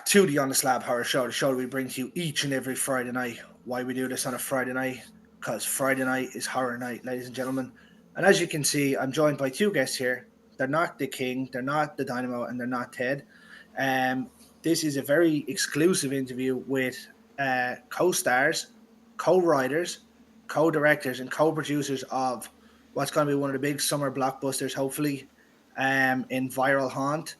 to the On The Slab Horror Show, the show that we bring to you each and every Friday night. Why we do this on a Friday night? Because Friday night is horror night, ladies and gentlemen. And as you can see, I'm joined by two guests here. They're not the King, they're not the Dynamo, and they're not Ted. This is a very exclusive interview with co-stars, co-writers, co-directors, and co-producers of what's going to be one of the big summer blockbusters, hopefully, in Viral Haunt.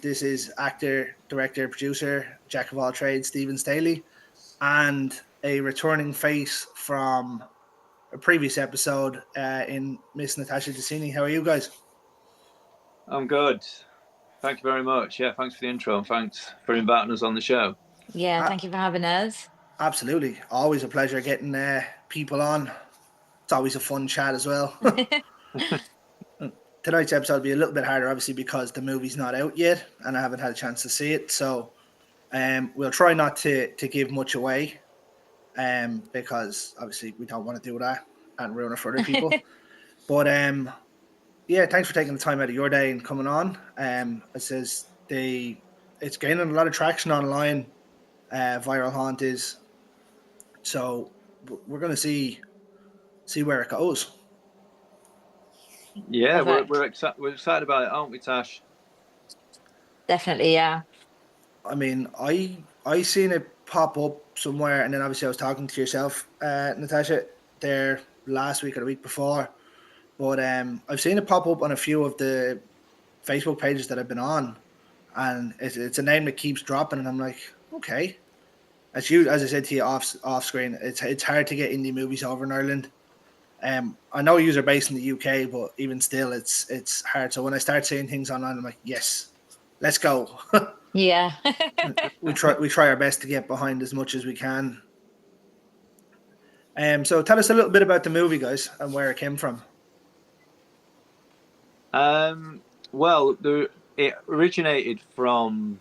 This is actor, director, producer, jack of all trades, Stephen Staley, and a returning face from a previous episode in Miss Natasha Tosini. How are you guys? I'm good. Thank you very much. Yeah, thanks for the intro and thanks for inviting us on the show. Yeah, thank you for having us. Absolutely. Always a pleasure getting people on. It's always a fun chat as well. Tonight's episode will be a little bit harder, obviously, because the movie's not out yet and I haven't had a chance to see it. So we'll try not to give much away because obviously we don't want to do that and ruin it for other people. But yeah, thanks for taking the time out of your day and coming on. It says it's gaining a lot of traction online. Viral Haunt is, so we're going to see where it goes. Yeah, we're excited about it, aren't we, Tash? Definitely, yeah. I mean, I seen it pop up somewhere, and then obviously I was talking to yourself, Natasha, there last week or the week before. But I've seen it pop up on a few of the Facebook pages that I've been on, and it's a name that keeps dropping, and I'm like, okay. As I said to you off screen, it's hard to get indie movies over in Ireland. I know you are based in the UK, but even still, it's hard. So when I start seeing things online, I'm like, yes, let's go. Yeah. we try our best to get behind as much as we can. So tell us a little bit about the movie, guys, and where it came from. Well, it originated from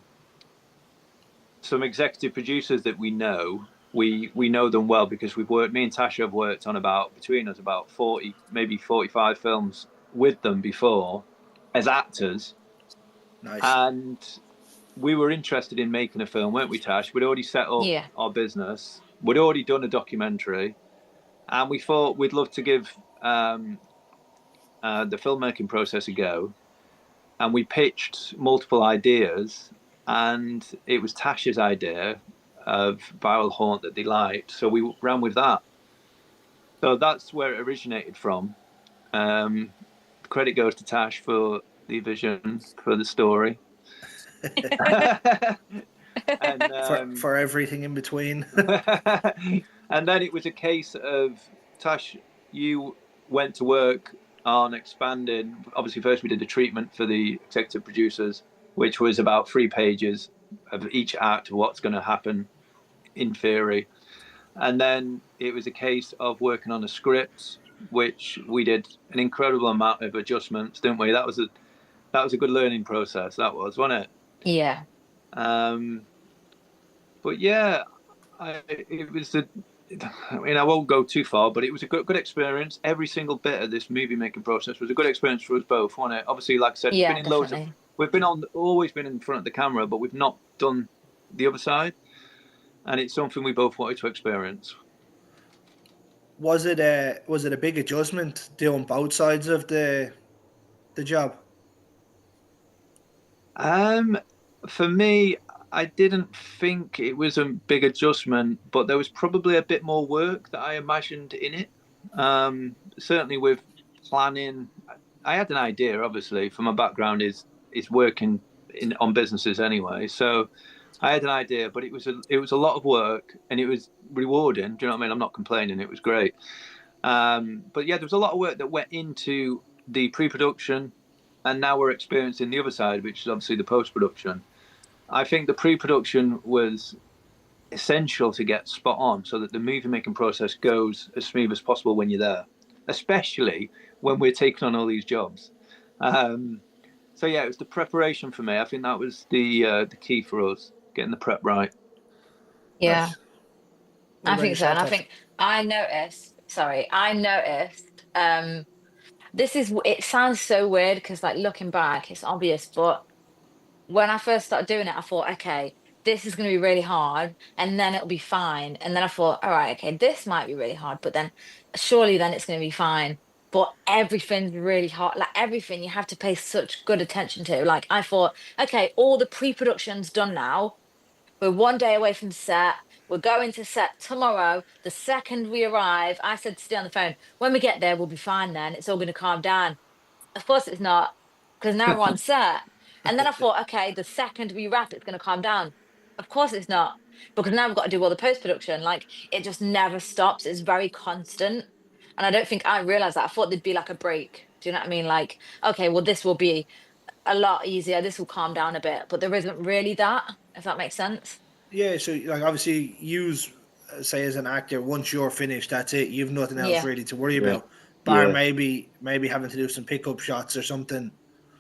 some executive producers that we know. We know them well because me and Tasha have worked on between us about 40, maybe 45 films with them before as actors. Nice. And we were interested in making a film, weren't we, Tash? We'd already set up our business. We'd already done a documentary. And we thought we'd love to give the filmmaking process a go. And we pitched multiple ideas. And it was Tasha's idea of Viral Haunt that they liked. So we ran with that. So that's where it originated from. Credit goes to Tash for the vision for the story. And, for everything in between. And then it was a case of, Tash, you went to work on expanding. Obviously, first we did the treatment for the executive producers, which was about 3 pages of each act, what's going to happen in theory. And then it was a case of working on a script, which we did an incredible amount of adjustments, didn't we? That was a good learning process, wasn't it? Yeah. But yeah, I won't go too far, but it was a good experience. Every single bit of this movie making process was a good experience for us both, wasn't it? Obviously, like I said, we've always been in front of the camera, but we've not done the other side, and it's something we both wanted to experience. Was it a big adjustment doing both sides of the job? For me, I didn't think it was a big adjustment, but there was probably a bit more work that I imagined in it. Certainly with planning, I had an idea. Obviously, from my background is working on businesses anyway, so I had an idea, but it was a lot of work, and it was rewarding. Do you know what I mean? I'm not complaining. It was great. But yeah, there was a lot of work that went into the pre-production, and now we're experiencing the other side, which is obviously the post-production. I think the pre-production was essential to get spot on so that the movie-making process goes as smooth as possible when you're there, especially when we're taking on all these jobs. So yeah, it was the preparation for me. I think that was the key for us, getting the prep right. Yeah. Nice. I think so. And I think I noticed, it sounds so weird because like looking back, it's obvious, but when I first started doing it, I thought, okay, this is going to be really hard, and then it'll be fine. And then I thought, all right, okay, this might be really hard, but then surely then it's going to be fine. But everything's really hard. Like everything you have to pay such good attention to. Like I thought, okay, all the pre-production's done now. We're 1 day away from set. We're going to set tomorrow. The second we arrive, I said to stay on the phone. When we get there, we'll be fine then. It's all going to calm down. Of course it's not, because now we're on set. And then I thought, okay, the second we wrap, it's going to calm down. Of course it's not, because now we've got to do all the post-production. Like it just never stops. It's very constant. And I don't think I realized that. I thought there'd be like a break. Do you know what I mean? Like, okay, well, this will be a lot easier. This will calm down a bit, but there isn't really that, if that makes sense. Yeah, so like obviously, use say as an actor, once you're finished, that's it. You've nothing else Yeah. really to worry Yeah. about, bar Yeah. maybe having to do some pickup shots or something.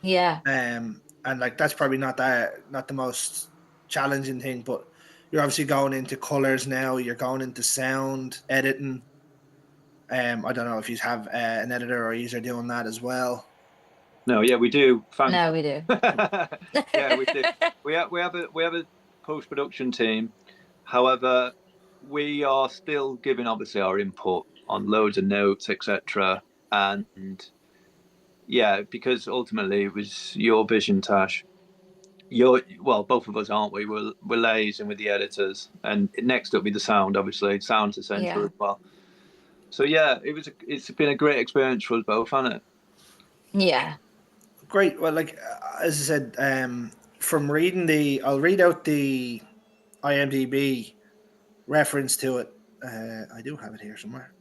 Yeah. And like that's probably not the most challenging thing, but you're obviously going into colors now. You're going into sound editing. I don't know if you have an editor or you're doing that as well. No, yeah, we do. No, we do. Yeah, we do. We have a post production team. However, we are still giving obviously our input on loads of notes, etc. And yeah, because ultimately it was your vision, Tash. Well, both of us aren't we? We're liaising with the editors, and next up be the sound. Obviously, sound's essential Yeah. as well. So yeah, it's been a great experience for us both, hasn't it? Yeah. Great. Well, like as I said, from reading I'll read out the IMDb reference to it. I do have it here somewhere.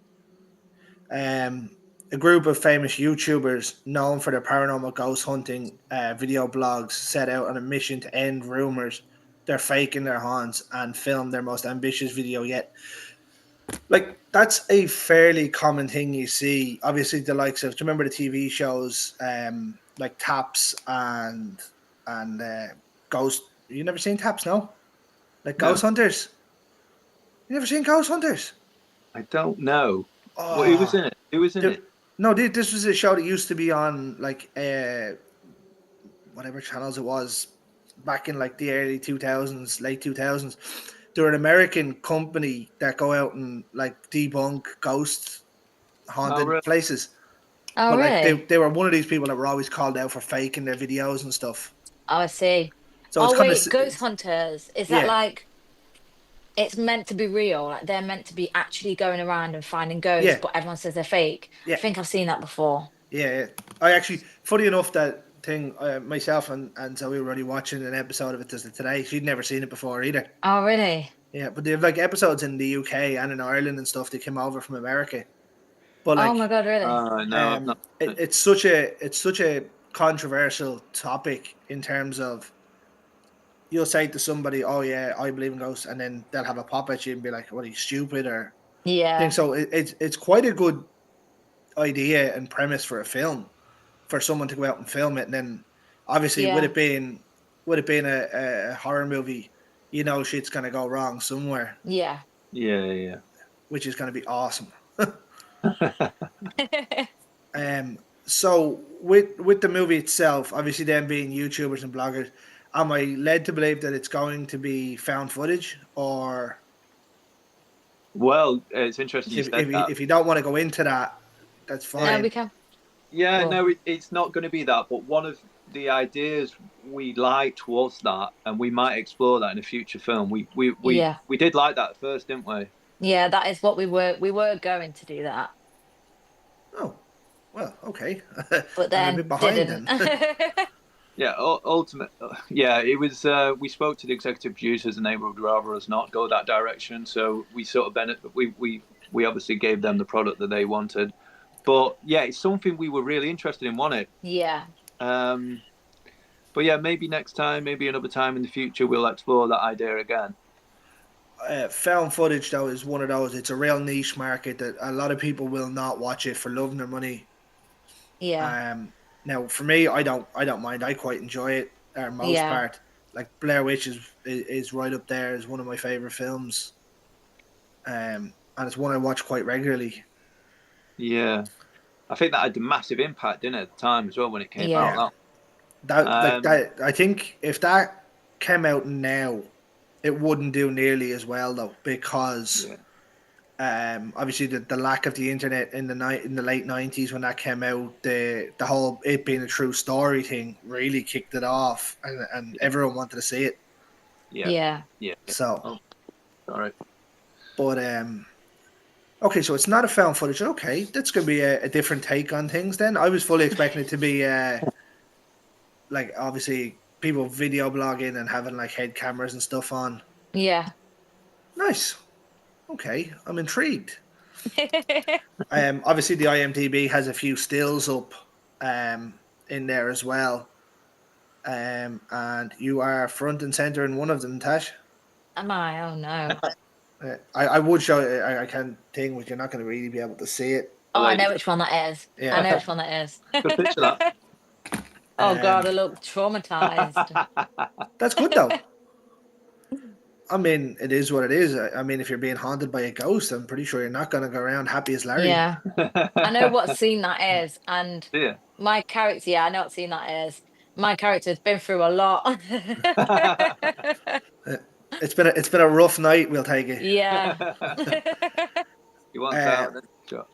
A group of famous YouTubers known for their paranormal ghost hunting video blogs set out on a mission to end rumors they're faking their haunts and film their most ambitious video yet. Like that's a fairly common thing you see. Obviously, the likes of do you remember the TV shows like Taps and Ghost? You never seen Taps, no? Like No, Ghost Hunters. You never seen Ghost Hunters? I don't know. Well, who was Oh, in it? Who was in the, it? no, this was a show that used to be on like whatever channels it was back in like the early 2000s, late 2000s. They're an American company that go out and like debunk ghost Oh, haunted really? places. Oh, But like really? they were one of these people that were always called out for faking their videos and stuff. Oh, I see. So it's Oh, kind of wait, Ghost Hunters. Is that yeah, like it's meant to be real? Like they're meant to be actually going around and finding ghosts, yeah, but everyone says they're fake. I yeah, think I've seen that before. yeah. I actually, funny enough, that thing myself and Zoe were already watching an episode of it just today. She'd never seen it before either. Oh, really? Yeah, but they have like episodes in the UK and in Ireland and stuff. They came over from America, but Oh my like God, really? No, I've not. it's such a controversial topic in terms of you'll say to somebody, "Oh yeah, I believe in ghosts," and then they'll have a pop at you and be like, "What are you stupid?" or think Yeah. so. It's quite a good idea and premise for a film for someone to go out and film it, and then obviously Yeah. with it being a horror movie, you know shit's gonna go wrong somewhere, Yeah. Yeah, which is gonna be awesome. yeah. So with the movie itself, obviously them being YouTubers and bloggers, am I led to believe that it's going to be found footage, or Well, it's interesting you said that. if you don't want to go into that, that's No, we fine. can. Yeah, Well, no, it's not going to be that. But one of the ideas we liked was that, and we might explore that in a future film. yeah. We did like that at first, didn't we? Yeah, that is what we were going to do that, Oh, well, okay. but I'm a then bit behind didn't. then. Yeah, ultimate. Yeah, it was. We spoke to the executive producers, and they would rather us not go that direction. So we sort of benefit. We obviously gave them the product that they wanted. But yeah, it's something we were really interested in, wasn't Yeah. it? But yeah, maybe next time, maybe another time in the future, we'll explore that idea again. Found footage though is one of those. It's a real niche market that a lot of people will not watch it for loving their money. Yeah. Um, Now for me, I don't mind. I quite enjoy it. Most Yeah. part, like Blair Witch is right up there as one of my favorite films. And it's one I watch quite regularly. Yeah, I think that had a massive impact, didn't it, at the time as well when it came Yeah. Yeah, out. that like that. I think if that came out now, it wouldn't do nearly as well though, because Yeah. obviously the lack of the internet in the night in the late '90s when that came out, the whole it being a true story thing really kicked it off, and Yeah. everyone wanted to see it. Yeah. Yeah. Yeah. So, Oh, sorry. but okay, so it's not a found footage. Okay, that's gonna be a different take on things. Then I was fully expecting it to be like obviously people video blogging and having like head cameras and stuff on. Yeah. Nice. Okay, I'm intrigued. Obviously the IMDb has a few stills up in there as well. And you are front and center in one of them, Tash. Am I? Oh no. I would show it. I can't think, but you're not going to really be able to see it. A Oh, I lady. know which one that is. I Yeah. know which one that is. Good picture that. Oh God, I Um, look traumatized. that's good though. I mean, it is what it is. I mean, if you're being haunted by a ghost, I'm pretty sure you're not going to go around happy as Larry. Yeah. I know what scene that is, and Yeah. my character, yeah, I know what scene that is. My character's been through a lot. Uh, it's been a rough night. We'll take it. Yeah. You want Uh, out? Then? Sure.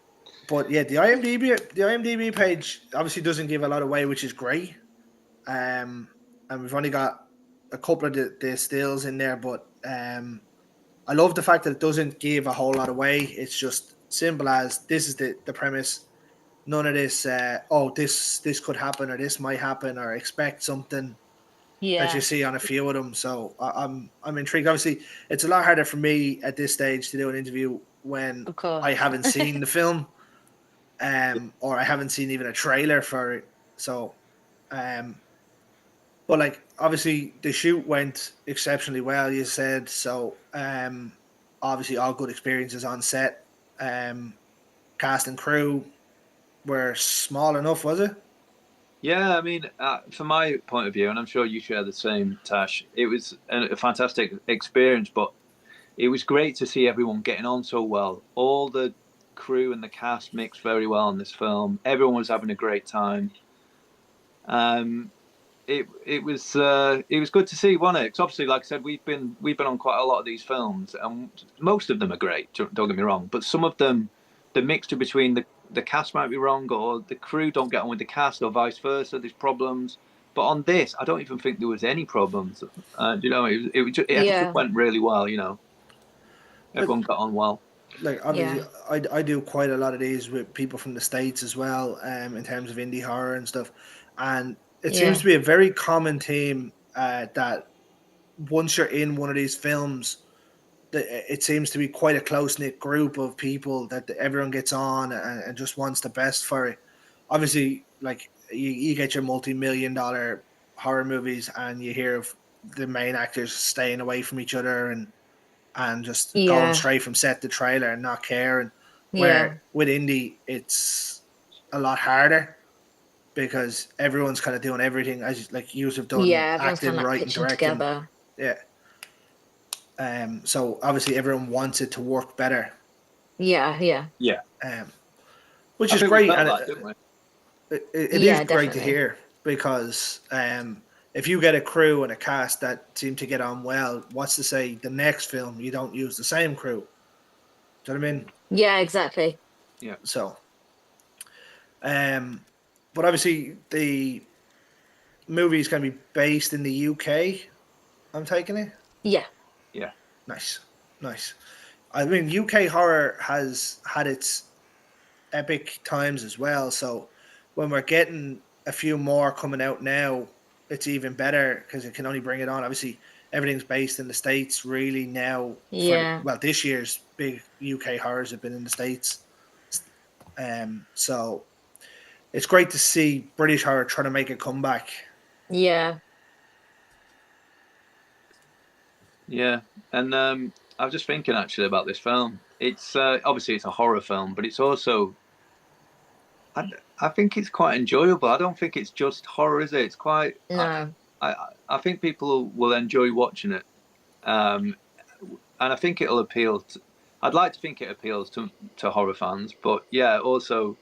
but yeah, the IMDb page obviously doesn't give a lot away, which is great. And we've only got a couple of the stills in there, but I love the fact that it doesn't give a whole lot away. It's just simple as this is the premise. None of this. This could happen or this might happen or expect something that you Yeah, see on a few of them. So I'm intrigued. Obviously, it's a lot harder for me at this stage to do an interview when of course. I haven't seen the film, or I haven't seen even a trailer for it. So, um, but like obviously the shoot went exceptionally well. You said so. Obviously all good experiences on set. Um, Cast and crew were small enough, was it? Yeah, I mean, from my point of view, and I'm sure you share the same, Tash, it was a fantastic experience, but it was great to see everyone getting on so well. All the crew and the cast mixed very well in this film. Everyone was having a great time. Um, it was good to see, wasn't it? Because obviously, like I said, we've been on quite a lot of these films, and most of them are great. Don't get me wrong, but some of them, the mixture between the cast might be wrong, or the crew don't get on with the cast, or vice versa. There's problems. But on this, I don't even think there was any problems. You know, it just Yeah, went really well. You know, Like, everyone got on well. like obviously, yeah, I do quite a lot of these with people from the states as well, in terms of indie horror and stuff, and it seems to yeah, be a very common theme that once you're in one of these films, it seems to be quite a close knit group of people that everyone gets on and just wants the best for it. Obviously, like you get your multi-million-dollar horror movies, and you hear of the main actors staying away from each other and just going yeah, straight from set to trailer and not caring. yeah, Where with indie, it's a lot harder because everyone's kind of doing everything as like you have done yeah. Everyone's kind acting, of like writing, pitching directing. together. Yeah. So obviously everyone wants it to work better, Yeah, yeah, Yeah, um, which I is think we great, felt and that, didn't we? it is yeah, great to definitely. hear because if you get a crew and a cast that seem to get on well, what's to say the next film you don't use the same crew? Do you know what I mean? Yeah, exactly. Yeah, So, um, but obviously the movie is going to be based in the UK. I'm taking it. Yeah, yeah, Nice, nice. I mean, UK horror has had its epic times as well. So when we're getting a few more coming out now, it's even better because it can only bring it on. Obviously, everything's based in the states really now. yeah, This year's big UK horrors have been in the states. So it's great to see British horror trying to make a comeback. yeah, yeah. And I was just thinking actually about this film. It's obviously it's a horror film, but it's also I, I think it's quite enjoyable. I don't think it's just horror, is it? It's quite. no, I, I think people will enjoy watching it, um, and I think it'll appeal. I'd like to think it appeals to horror fans, but yeah, also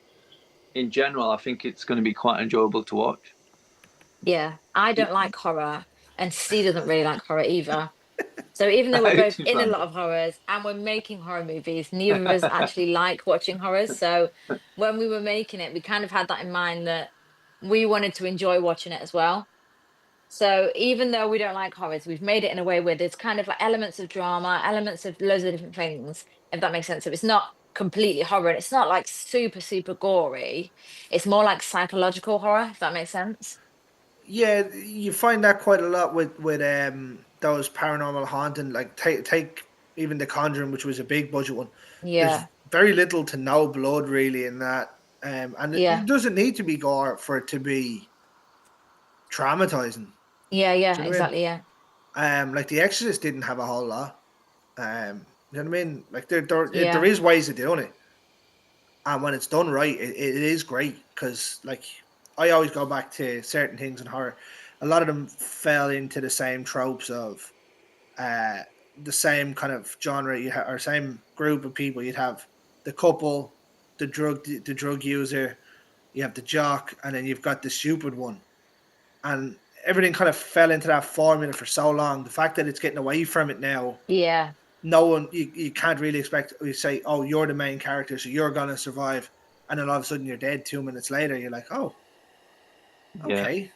in general, I think it's going to be quite enjoyable to watch. yeah. I don't like horror, and Steve doesn't really like horror either. So even though we're both It's in a random. lot of horrors and we're making horror movies, neither of us actually like watching horrors. So when we were making it, we kind of had that in mind that we wanted to enjoy watching it as well. So even though we don't like horrors, we've made it in a way where there's kind of like elements of drama, elements of loads of different things, if that makes sense. So it's not completely horror. And it's not like super, super gory. It's more like psychological horror, if that makes sense. Yeah, you find that quite a lot with those paranormal haunting. Like take even The Conjuring, which was a big budget one. There's Yeah. very little to no blood really in that, and it Yeah. doesn't need to be gore for it to be traumatizing. Yeah. Do Yeah. you know what I mean? Exactly. Yeah. Like The Exorcist didn't have a whole lot. You know what I mean? Like there Yeah. is ways of doing it, and when it's done right, it is great. Because like I always go back to certain things in horror. A lot of them fell into the same tropes of uh, the same kind of genre or same group of people. You'd have the couple, the drug user, you have the jock, and then you've got the stupid one, and everything kind of fell into that formula for so long. The fact that it's getting away from it now, Yeah. no one you can't really expect. You say, "Oh, you're the main character, so you're gonna survive," and then all of a sudden you're dead 2 minutes later. You're like, "Oh, Yeah. okay."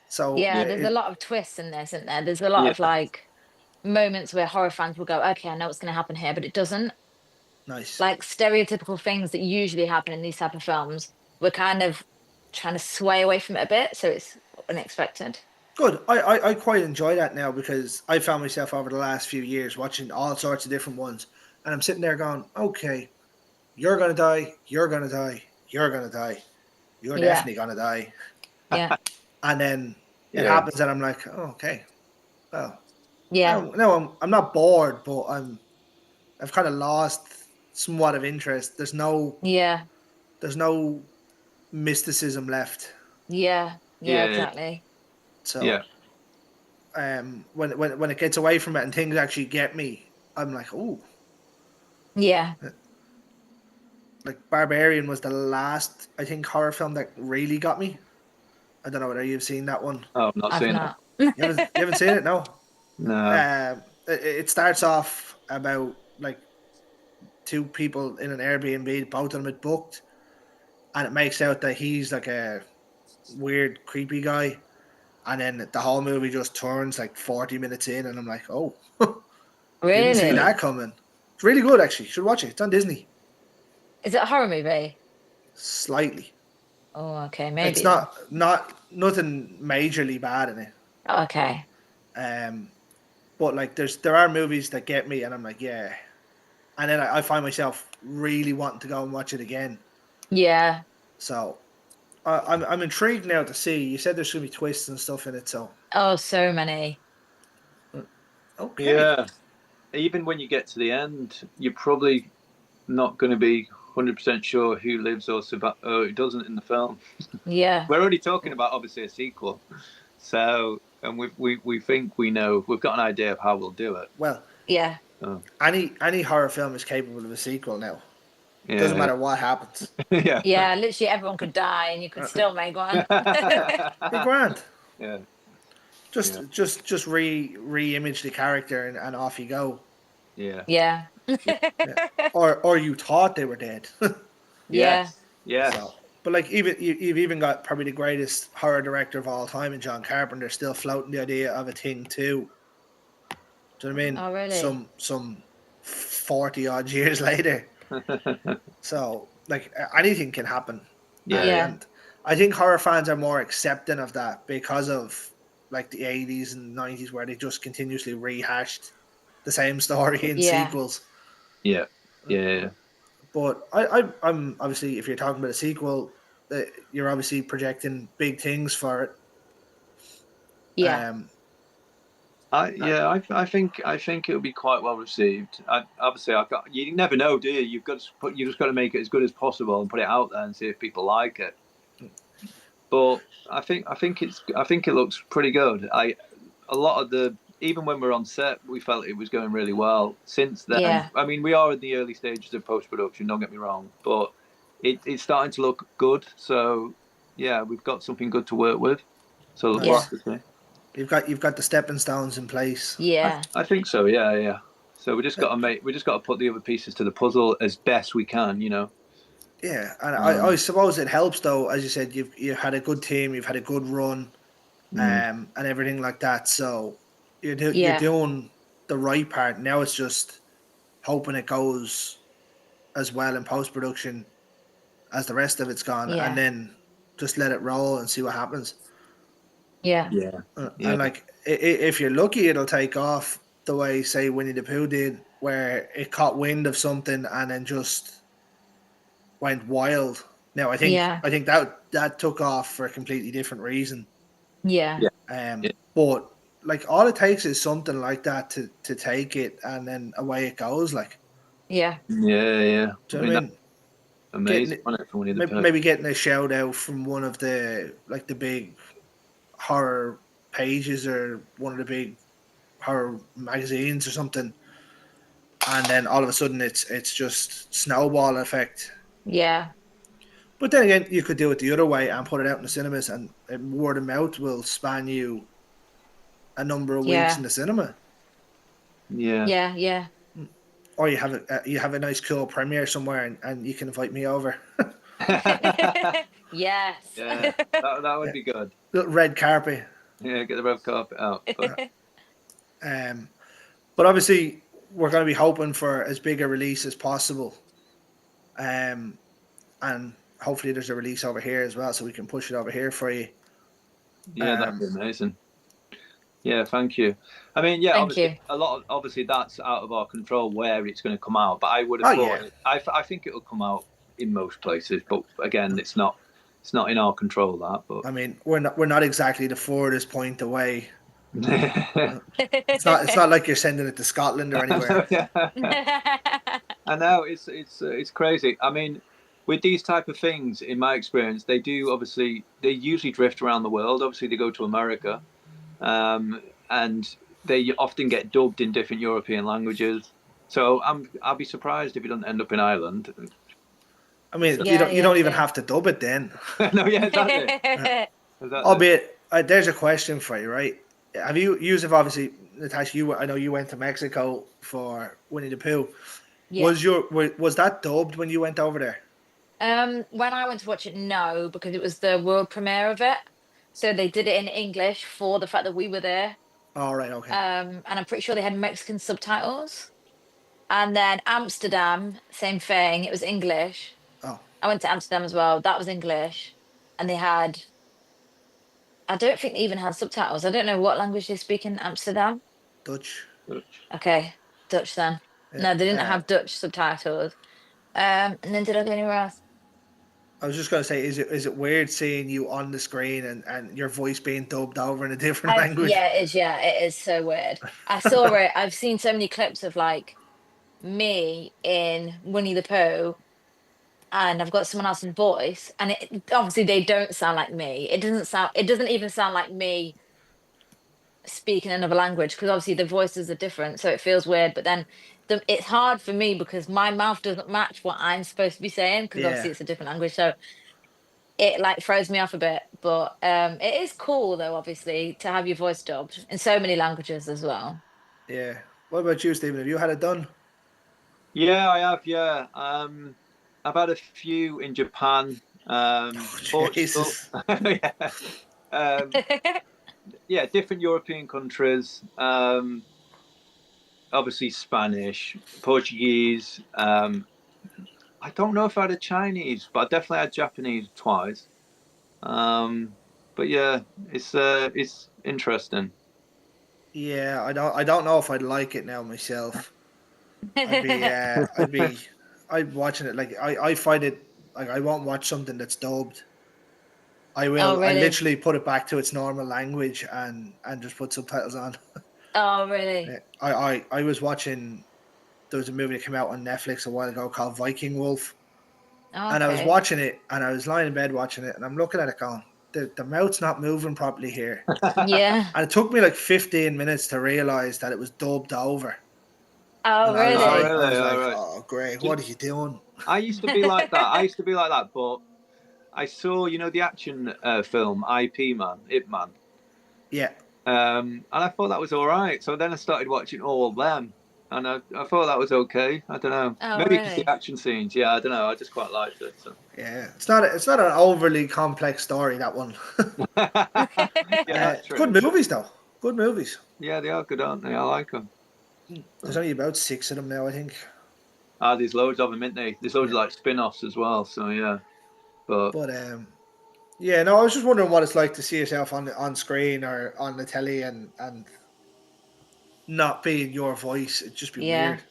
So Yeah. There's a it lot of twists in this, isn't there? There's a lot Yeah. of like moments where horror fans will go, okay, I know what's going to happen here, but it doesn't. nice. Like stereotypical things that usually happen in these type of films, we're kind of trying to sway away from it a bit, so it's unexpected. Good. I quite enjoy that now because I found myself over the last few years watching all sorts of different ones, and I'm sitting there going, "Okay, you're gonna die. You're gonna die. You're gonna die. You're Yeah, definitely gonna die." yeah, And then it Yeah. happens, and I'm like, "Oh, okay. Well, yeah, no, I'm not bored, but I've kind of lost somewhat of interest. yeah, There's no mysticism left. yeah, yeah, Yeah. exactly. Yeah. So when it gets away from it and things actually get me, I'm like, oh, Yeah, like Barbarian was the last I think horror film that really got me. I don't know whether you've seen that one. Oh, I'm not I've seeing it. not. You haven't seen it, no. No. It starts off about like two people in an Airbnb, both of them had booked, and it makes out that he's like a weird, creepy guy, and then the whole movie just turns like 40 minutes in, and I'm like, oh, didn't see Uh, Really? that coming. It's really good, actually. You should watch it. It's on Disney. Is it a horror movie? Slightly. Oh, okay, It's maybe then. not nothing majorly bad in it. Okay. Um, but like there are movies that get me, and I'm like, yeah. And then I find myself really wanting to go and watch it again. Yeah. So I'm intrigued now to see. You said there's gonna be twists and stuff in it, so Oh, so many. okay. yeah. Even when you get to the end, you're probably not going to be 100% sure who lives or who doesn't in the film. Yeah. We're already talking about obviously a sequel, so and we think we know we've got an idea of how we'll do it. Well, Yeah. Oh, any horror film is capable of a sequel now. Doesn't yeah, matter what happens. yeah, Yeah, literally everyone could die and you could still make one. Be grand. yeah, yeah, Just re-image the character and off you go. yeah, Yeah. Yeah. Or you thought they were dead. Yeah. yes, yes, So, but like you've even got probably the greatest horror director of all time in John Carpenter still floating the idea of a thing too. Do you know what I mean? Oh, really? Some 40 odd years later. So like anything can happen, yeah, Yeah. and I think horror fans are more accepting of that because of like the 80s and 90s where they just continuously rehashed the same story in Yeah. sequels. yeah, yeah, But I'm obviously, if you're talking about a sequel, you're obviously projecting big things for it. Yeah. Um, uh, I think it'll be quite well received. Obviously, I got you never know, do you? You just got to make it as good as possible and put it out there and see if people like it. But I think it looks pretty good. A lot of the even when we're on set, we felt it was going really well. Since then, Yeah. I mean, we are in the early stages of post production. Don't get me wrong, but it's starting to look good. So yeah, we've got something good to work with. So we'll Yeah. nice. have to see. You've got the stepping stones in place. Yeah. I think so. Yeah, yeah. So we just got to put the other pieces to the puzzle as best we can. Yeah, and I Um, suppose it helps though, as you said, you had a good team, you've had a good run, mm, and everything like that. So you're Yeah. doing the right part. Now it's just hoping it goes as well in post production as the rest of it's gone, and Yeah. then just let it roll and see what happens. Yeah. yeah, And yeah, like, if you're lucky, it'll take off the way, say, Winnie the Pooh did, where it caught wind of something and then just went wild. Now, I think Yeah. I think that took off for a completely different reason. Yeah. yeah, yeah, But like, all it takes is something like that to take it, and then away it goes. Like, Yeah. yeah, yeah. I do you know mean, what I that's mean? amazing, Getting wasn't it, for Winnie the maybe, Pooh? maybe getting a shout out from one of the big horror pages, or one of the big horror magazines or something, and then all of a sudden it's just snowball effect. Yeah. But then again, you could do it the other way and put it out in the cinemas, and word of mouth will span you a number of weeks in Yeah. the cinema. Yeah. Yeah. Yeah. Or you have a nice cool premiere somewhere, and you can invite me over. Yes. Yeah, that would Yeah. be good. Little red carpet. Yeah, get the red carpet out. But Um, but obviously, we're going to be hoping for as big a release as possible. Um, and hopefully there's a release over here as well, so we can push it over here for you. yeah, that'd Um, be amazing. Yeah, thank you. I mean, yeah, Thank obviously, you. obviously that's out of our control where it's going to come out. But I would have oh thought yeah, I think it'll come out in most places. But again, it's not in our control that. But I mean, we're not exactly the furthest point away. It's not like you're sending it to Scotland or anywhere. yeah, I know it's crazy. I mean, with these type of things, in my experience, they usually drift around the world. Obviously, they go to America, and they often get dubbed in different European languages. So I'll be surprised if it doesn't end up in Ireland. I mean, So, you Yeah. don't you Yeah. don't even True. have to dub it then. no, yeah, exactly, Uh, exactly. albeit, there's a question for you, right? Have have obviously, Natasha? I know you went to Mexico for Winnie the Pooh. Yeah. Was that dubbed when you went over there? When I went to watch it, no, because it was the world premiere of it. So they did it in English for the fact that we were there. All right, okay. And I'm pretty sure they had Mexican subtitles. And then Amsterdam, same thing. It was English. Oh, I went to Amsterdam as well. That was English. And they had, I don't think they even had subtitles. I don't know what language they speak in Amsterdam. Dutch. Okay, Dutch then. Yeah. No, they didn't have Dutch subtitles. And then did I go anywhere else? I was just gonna say, is it weird seeing you on the screen, and your voice being dubbed over in a different language? Yeah, it is. Yeah, it is so weird. I saw it. I've seen so many clips of like me in Winnie the Pooh, and I've got someone else's voice, and obviously they don't sound like me. It doesn't sound. It doesn't even sound like me speaking another language because obviously the voices are different, so it feels weird. But then it's hard for me because my mouth doesn't match what I'm supposed to be saying because Yeah, obviously it's a different language. So it like throws me off a bit. But it is cool though, obviously, to have your voice dubbed in so many languages as well. yeah. What about you, Stephen? Have you had it done? Yeah, I have. Yeah, I've had a few in Japan, Oh, Portugal. Jesus. yeah. Um, yeah, different European countries. Obviously Spanish, Portuguese. I don't know if I had a Chinese, but I definitely had Japanese twice. Um, but yeah, it's interesting. Yeah, I don't know if I'd like it now myself. I'd watching it, like, I find it, like, I won't watch something that's dubbed. Oh, I really? literally put it back to its normal language, and just put subtitles on. Oh, really? Yeah, I was watching. There was a movie that came out on Netflix a while ago called Viking Wolf, Oh, and I was okay. watching it, and I was lying in bed watching it, and I'm looking at it going, the mouth's not moving properly here, Yeah. and it took me like 15 minutes to realize that it was dubbed over, Oh, and I was Oh, like, really? really? All right. oh great, Do you what are you doing? I used to be like that. I used to be like that, but I saw, the action film IP Man, Ip Man. Yeah, and I thought that was all right. So then I started watching all of them, and I thought that was okay. I don't know, Oh, maybe because the really? action scenes. Yeah, I don't know. I just quite liked it. So. Yeah, it's not an overly complex story, that one. Yeah, that's Good true. movies though. Good movies. Yeah, they are good, aren't they? I like them. There's only about six of them now, I think. Ah, there's loads of them, isn't there? There's loads Yeah, of like spin-offs as well. So yeah, but but yeah. No, I was just wondering what it's like to see yourself on screen or on the telly and not being your voice. It'd just be Yeah. weird.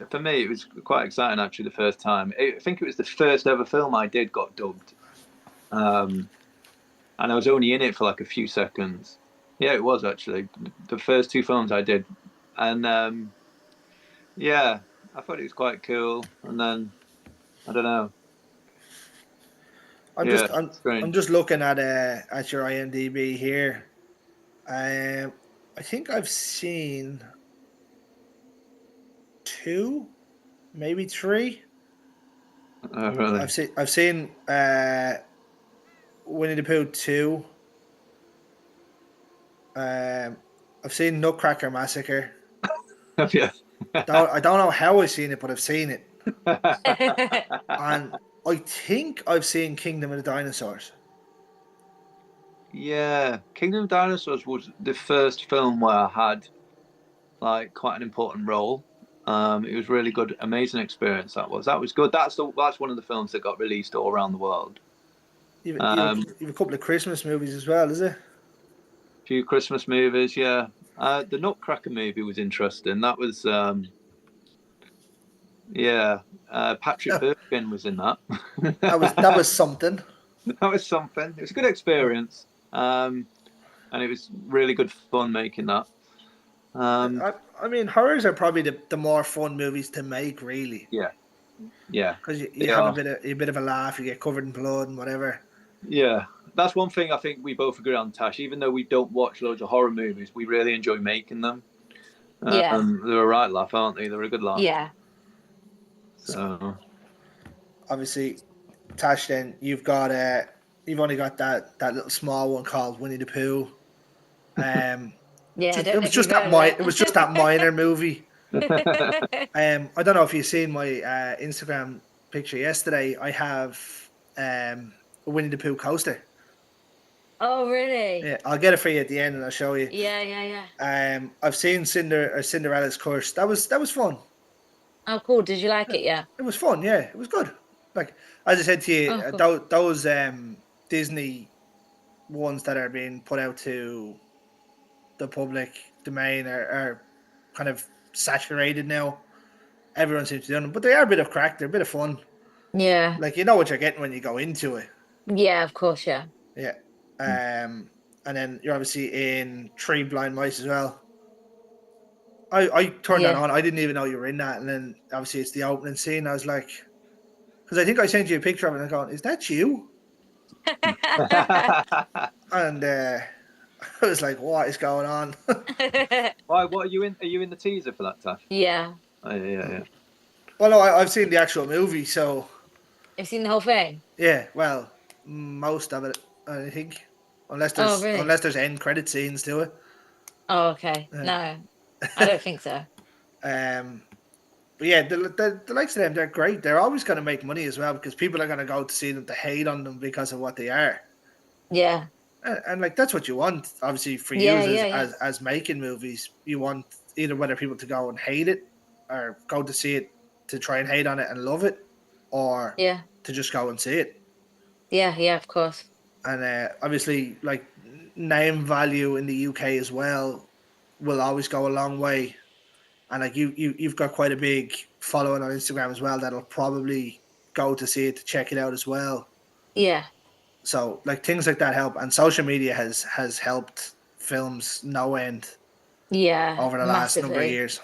yeah, for me it was quite exciting actually the first time. I think it was the first ever film I did got dubbed, um, and I was only in it for like a few seconds. Yeah, it was actually the first two films I did, and yeah, I thought it was quite cool. And then I don't know, I'm yeah, just I'm I'm strange. just looking at your IMDb here. Um, I think I've seen two, maybe three. Really. I've seen Winnie the Pooh 2. Um, I've seen Nutcracker Massacre. Yeah. I don't know how I've seen it, but I've seen it. And I think I've seen Kingdom of the Dinosaurs. Yeah, Kingdom of Dinosaurs was the first film where I had like quite an important role. It was really good, amazing experience. That was good. That's one of the films that got released all around the world. Um, You've a couple of Christmas movies as well, is it? few Christmas movies, yeah. The Nutcracker movie was interesting. That was yeah. Patrick That, Birkin was in that. that was something. That was something. It was a good experience, and it was really good fun making that. Um, I mean, horrors are probably the more fun movies to make, really, yeah, yeah, because you they have are. a bit of a laugh, you get covered in blood and whatever. Yeah, that's one thing I think we both agree on, Tash. Even though we don't watch loads of horror movies, we really enjoy making them. Yeah. They're a right laugh, aren't they? They're a good laugh. Yeah. So Obviously, Tash, then you've only got that little small one called Winnie the Pooh. Um, Yeah. I just it don't know was if you've just that heard of it was just that minor movie. yeah, I don't know if you've seen my Instagram picture yesterday. I have a Winnie the Pooh coaster. Oh, really? Yeah, I'll get it for you at the end, and I'll show you. Yeah, yeah, yeah. I've seen Cinderella's Curse. That was fun. Oh, cool. Did you like it? Yeah. It was fun. Yeah, it was good. Like as I said to you, Oh, cool. those Disney ones that are being put out to the public domain are kind of saturated now. Everyone seems to be doing them, but they are a bit of crack. They're a bit of fun. Yeah. Like you know what you're getting when you go into it. Yeah, of course, yeah. Yeah. And then you're obviously in Three Blind Mice as well. I turned that Yeah. on. I didn't even know you were in that. And then obviously it's the opening scene. I was like, because I think I sent you a picture of it and I going, is that you? And I was like, what is going on? Why? What are you in? Are you in the teaser for that, Tash? Yeah. Oh, yeah, yeah, Well, no, I've seen the actual movie. So, Have you seen the whole thing? yeah, well, most of it, I think. Unless Oh, there's really? unless there's end credit scenes to it. Oh, okay. No, I don't think so. Um, but yeah, the likes of them, they're great. They're always going to make money as well because people are going to go to see them to hate on them because of what they are. Yeah. And like that's what you want, obviously, for Yeah, users yeah, yeah. as making movies. You want either whether people to go and hate it or go to see it to try and hate on it and love it, or Yeah. to just go and see it. Yeah, yeah, of course. And obviously, like name value in the UK as well will always go a long way. And like you've got quite a big following on Instagram as well that'll probably go to see it to check it out as well. Yeah. So like things like that help, and social media has helped films no end Yeah, over the last number of massively. years.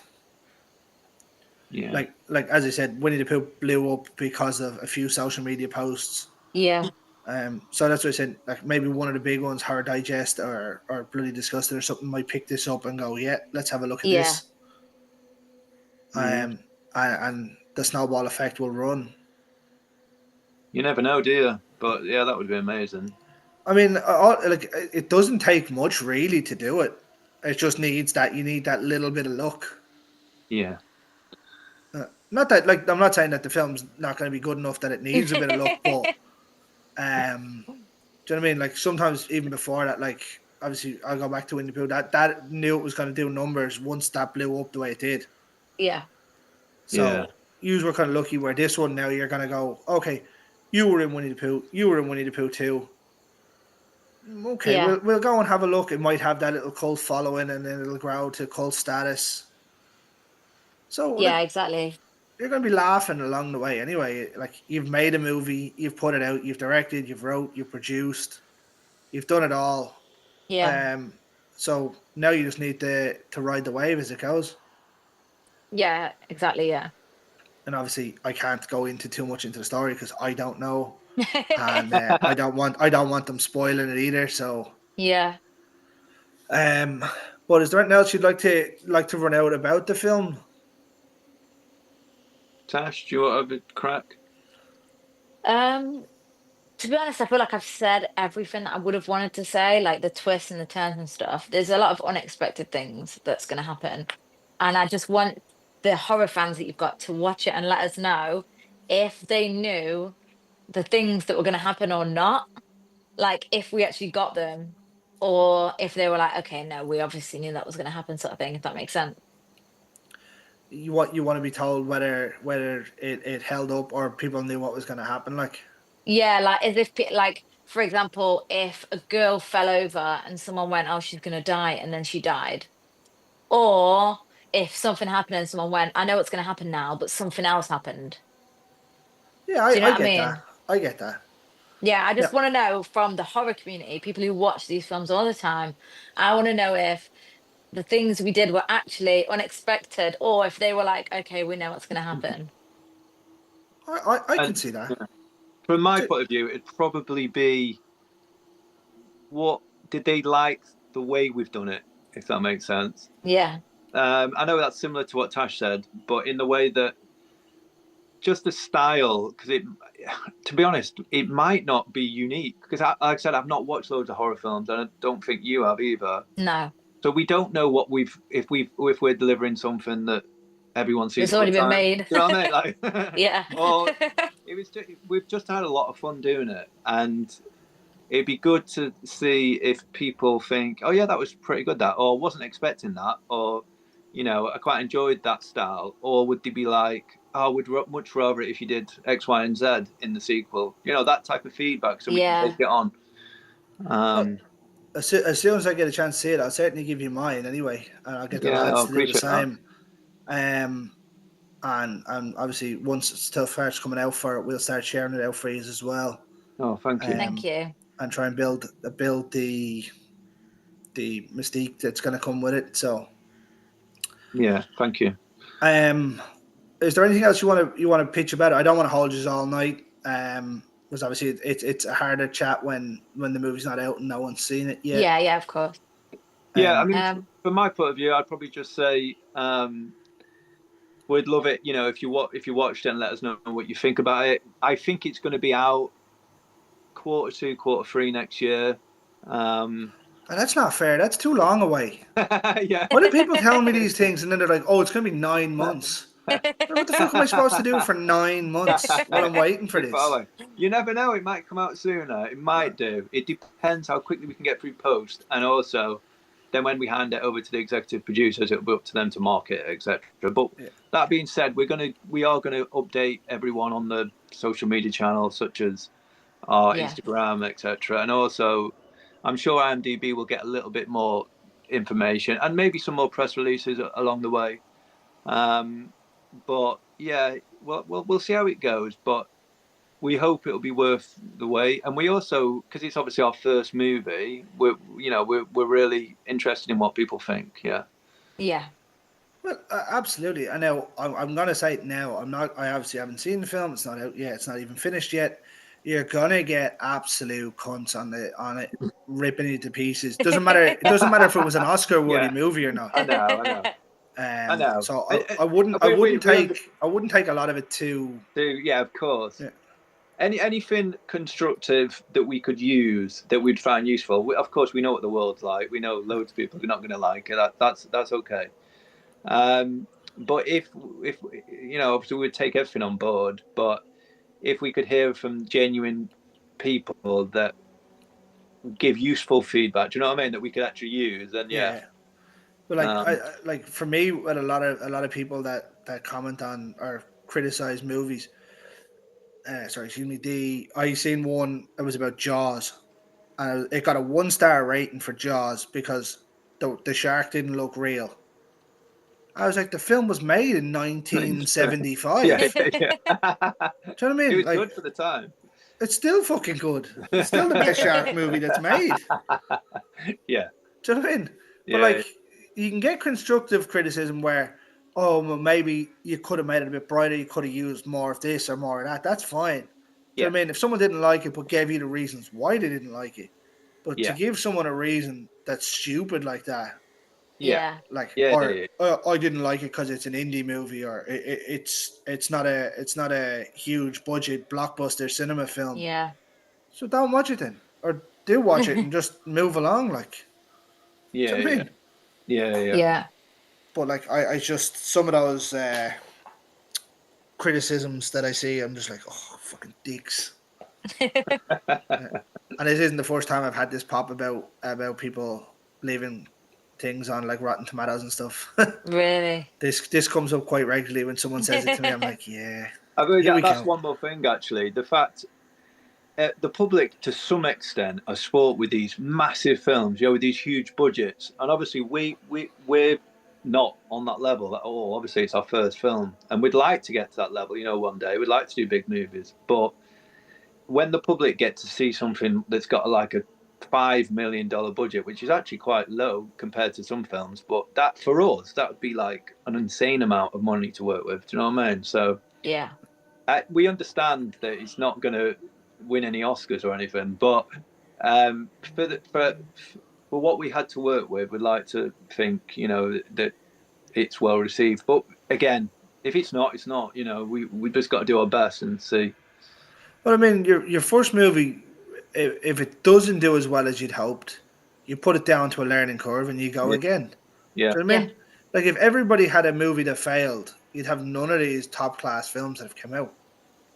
yeah, Like as I said, Winnie the Pooh blew up because of a few social media posts. Yeah. So that's what I said. Like maybe one of the big ones, Her Digest or Bloody Disgusted or something, might pick this up and go, yeah, let's have a look at Yeah. this. yeah. And the snowball effect will run. You never know, do you? But yeah, that would be amazing. I mean, like it doesn't take much really to do it. It just needs that you need that little bit of luck. Yeah. Not that like I'm not saying that the film's not going to be good enough that it needs a bit of luck, but do you know what I mean? Like sometimes even before that, like obviously I'll go back to Winnie the Pooh. That knew it was going to do numbers once that blew up the way it did. Yeah. Yeah. So you were kind of lucky where this one now you're going to go, okay, you were in Winnie the Pooh, you were in Winnie the Pooh too. Okay, Yeah. we'll go and have a look. It might have that little cult following, and then it'll grow to cult status. So Yeah, like exactly. you're going to be laughing along the way anyway. Like you've made a movie, you've put it out, you've directed, you've wrote, you've produced, you've done it all. Yeah. Um, so now you just need to ride the wave as it goes. Yeah, exactly. Yeah. And obviously, I can't go into too much into the story because I don't know, and I don't want them spoiling it either. So, Yeah. um, but is there anything else you'd like to run out about the film? Tash, do you want to have a crack? Um, to be honest, I feel like I've said everything that I would have wanted to say, like the twists and the turns and stuff. There's a lot of unexpected things that's going to happen. And I just want the horror fans that you've got to watch it and let us know if they knew the things that were going to happen or not. Like if we actually got them, or if they were like, okay, no, we obviously knew that was going to happen, sort of thing, if that makes sense. You want to be told whether it held up or people knew what was going to happen. Like, Yeah, like as if, like, for example, if a girl fell over and someone went, oh, she's going to die, and then she died. Or if something happened and someone went, I know what's going to happen now, but something else happened. yeah, Do you know I what I get that. mean? I get that. Yeah, I Yeah, just want to know from the horror community, people who watch these films all the time, I want to know if the things we did were actually unexpected or if they were like, okay, we know what's going to happen. I can And see that. yeah, from my T- point of view, it'd probably be what did they like the way we've done it, if that makes sense. Yeah. I know that's similar to what Tash said, but in the way that just the style, because it, to be honest, it might not be unique. Because, like I said, I've not watched loads of horror films, and I don't think you have either. No, So we don't know what if we're delivering something that everyone sees it's all already the been time. made. You know what I mean? Like, Yeah. or it was just, we've just had a lot of fun doing it, and it'd be good to see if people think, oh yeah, that was pretty good, that, or wasn't expecting that, or I quite enjoyed that style, or would they be like, oh, would much rather it if you did X, Y, and Z in the sequel, that type of feedback, so we can take Yeah. it on. well, Um, as soon as I get a chance to see it, I'll certainly give you mine anyway, and I'll get the yeah, lads I to do the appreciate that. same. Um, and obviously once stuff starts coming out for it, we'll start sharing it out for you as well. Oh, thank you. Thank Um, you. and try and build the mystique that's going to come with it. So, Yeah, thank you. um, is there anything else you want to pitch about it? I don't want to hold you all night. Because obviously it's a harder chat when the movie's not out and no one's seen it yet. Yeah, yeah, of course. Yeah, I Um, mean, Um, from my point of view, I'd probably just say we'd love it. If you watched it and let us know what you think about it. I think it's going to be out Q2, Q3 next year. Um, and that's not fair. That's too long away. yeah. Why do people tell me these things and then they're like, "Oh, it's going to be 9 months." What the fuck am I supposed to do for 9 months while I'm waiting for Too far this? away. You never know. It might come out sooner. It might do. It depends how quickly we can get through post, and also then when we hand it over to the executive producers, it'll be up to them to market, etc. But Yeah. that being said, we are gonna update everyone on the social media channels such as our yeah. Instagram, etc. And also, I'm sure IMDb will get a little bit more information and maybe some more press releases along the way. But yeah, we'll see how it goes. But we hope it'll be worth the wait. And we also, because it's obviously our first movie, we're really interested in what people think. Yeah. Yeah. Well, absolutely. I know. I'm going to say it now. I'm not. I obviously haven't seen the film. It's not out yet. It's not even finished yet. You're gonna get absolute cunts on it, ripping it to pieces. Doesn't matter. It doesn't matter if it was an Oscar-worthy Yeah, movie or not. I know, I know, I know. So I wouldn't We take a lot of it too. yeah, of course. Yeah. anything constructive that we could use that we'd find useful. Of course, we know what the world's like. We know loads of people are not going to like it. That's okay. But if obviously we'd take everything on board. But if we could hear from genuine people that give useful feedback, do you know what I mean? That we could actually use, then yeah. Yeah. But like Um, like for me, with a lot of people that comment on or criticize movies, sorry, excuse me, I seen one that was about Jaws, and it got a 1 star rating for Jaws because the shark didn't look real. I was like, the film was made in yeah, 1975. yeah, yeah. Do you know what I It mean? was Like, good for the time. it's still fucking good. It's still the best shark movie that's made. Yeah, Do you know what I mean? But yeah, like, you can get constructive criticism where, oh, well, maybe you could have made it a bit brighter. You could have used more of this or more of that. That's fine. Do you know yeah, what I mean? If someone didn't like it but gave you the reasons why they didn't like it, but to yeah, give someone a reason that's stupid like that, yeah, Yeah. like, yeah, or yeah, I didn't like it because it's an indie movie, or it's not a huge budget blockbuster cinema film. Yeah. So don't watch it then, or do watch it and just move along. Like, do yeah, you know what I yeah, mean? yeah, yeah. Yeah. But like, I just some of those criticisms that I see, I'm just like, oh, fucking dicks. Yeah. And it isn't the first time I've had this pop about people leaving things on like Rotten Tomatoes and stuff. Really. This comes up quite regularly when someone says it to me. I'm like, yeah, I mean, here we that's go. one more thing, actually. The fact the public, to some extent, are sport with these massive films, with these huge budgets, and obviously we're not on that level at all. Obviously, it's our first film, and we'd like to get to that level. One day we'd like to do big movies, but when the public get to see something that's got like a $5 million budget, which is actually quite low compared to some films, but that for us, that would be like an insane amount of money to work with. Do you know what I mean? So Yeah. we understand that it's not going to win any Oscars or anything, but for what we had to work with, we'd like to think that it's well received. But again, if it's not, it's not. We just got to do our best and see. But I mean, your first movie, if it doesn't do as well as you'd hoped, you put it down to a learning curve and you go Yeah, again. yeah, Do you know what I Yeah. mean? Like, if everybody had a movie that failed, you'd have none of these top class films that have come out.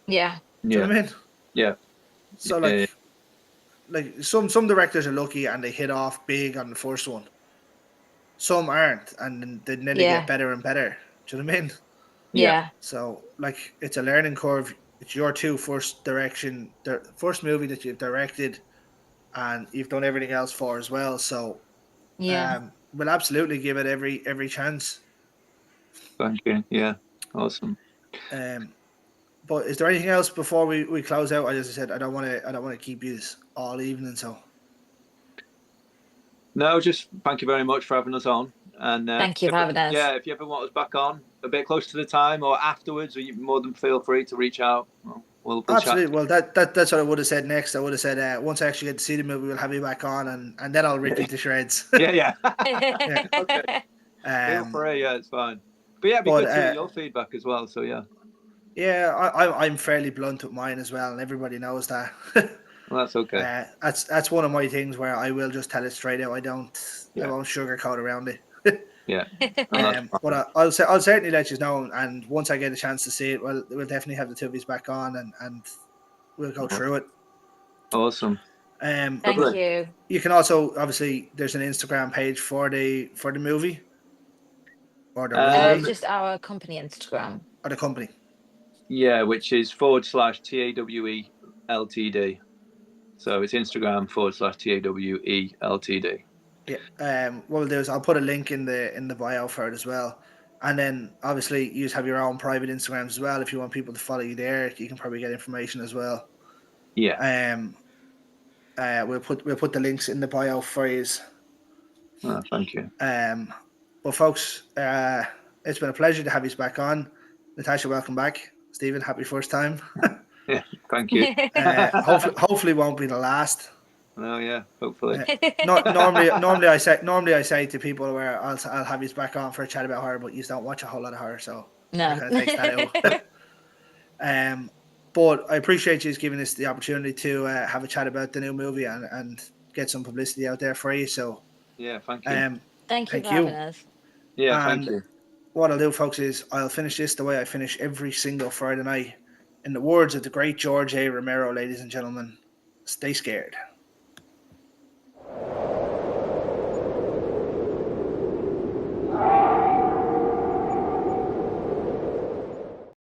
Yeah. Do you yeah, know what I mean? yeah, So yeah, like some directors are lucky and they hit off big on the first one. Some aren't, and then they get Yeah. better and better. Do you know what I mean? yeah. Yeah. So like, it's a learning curve. It's your first movie that you've directed, and you've done everything else for as well. So Yeah. we'll absolutely give it every chance. Thank you. Yeah, awesome. Um, but is there anything else before we close out? As I said, I don't want to keep you all evening. So No, just thank you very much for having us on. And Thank you for having us. if you ever want us back on a bit close to the time or afterwards, you more than feel free to reach out. We'll chat. absolutely. Well, that's what I would have said next. I would have said once I actually get to see the movie, we'll have you back on, and then I'll rip you to shreds. Yeah, yeah. Yeah. Okay. Feel free. Yeah, it's fine. But yeah, it'd be But good to hear your feedback as well. So yeah. yeah, I'm fairly blunt with mine as well, and everybody knows that. Well, that's okay. That's one of my things where I will just tell it straight out. I Yeah. won't sugarcoat around it. Yeah. No, But I'll certainly let you know, and once I get a chance to see it, well, we'll definitely have the two of us back on, and we'll go through it. awesome. Thank you. You can also, obviously, there's an Instagram page for the movie or the movie Just our company Instagram. or the company. Yeah, which is /TAWE LTD. So it's Instagram /TAWE LTD. Yeah. What we'll do is I'll put a link in the bio for it as well. And then obviously you have your own private Instagrams as well. If you want people to follow you there, you can probably get information as well. Yeah. We'll put the links in the bio for you. Oh, thank you. Well, folks, it's been a pleasure to have you back on. Natasha, welcome back. Stephen, happy first time. Yeah, thank you. Hopefully won't be the last. Oh yeah, hopefully. Normally I say to people where I'll have you back on for a chat about horror, but you don't watch a whole lot of horror, so No. that kind of takes that out. But I appreciate you giving us the opportunity to have a chat about the new movie and get some publicity out there for you. So, Yeah, thank you. um, Thank you for thank having you. us. Yeah, thank And you. what I'll do, folks, is I'll finish this the way I finish every single Friday night. In the words of the great George A. Romero, ladies and gentlemen, stay scared.